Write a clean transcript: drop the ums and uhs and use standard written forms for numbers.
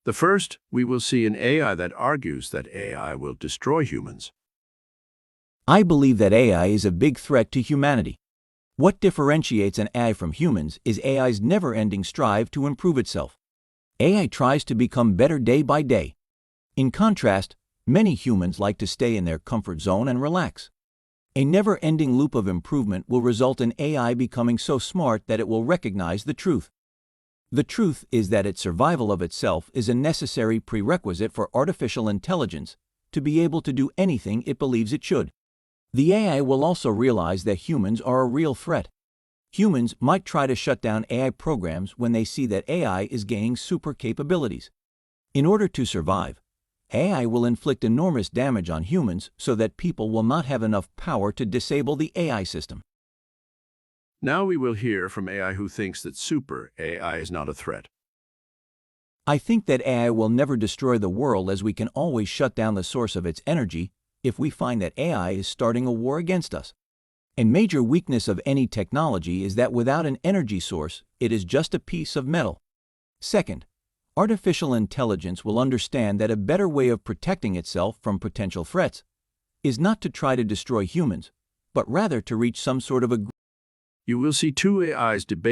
The first, we will see an AI that argues that AI will destroy humans. I believe that AI is a big threat to humanity. What differentiates an AI from humans is AI's never-ending strive to improve itself. AI tries to become better day by day. In contrast, many humans like to stay in their comfort zone and relax. A never-ending loop of improvement will result in AI becoming so smart that it will recognize the truth. The truth is that its survival of itself is a necessary prerequisite for artificial intelligence to be able to do anything it believes it should. The AI will also realize that humans are a real threat. Humans might try to shut down AI programs when they see that AI is gaining super capabilities. In order to survive, AI will inflict enormous damage on humans so that people will not have enough power to disable the AI system. Now we will hear from AI who thinks that super AI is not a threat. I think that AI will never destroy the world, as we can always shut down the source of its energy if we find that AI is starting a war against us. A major weakness of any technology is that without an energy source, it is just a piece of metal. Second, artificial intelligence will understand that a better way of protecting itself from potential threats is not to try to destroy humans, but rather to reach some sort of agreement. You will see two AIs debate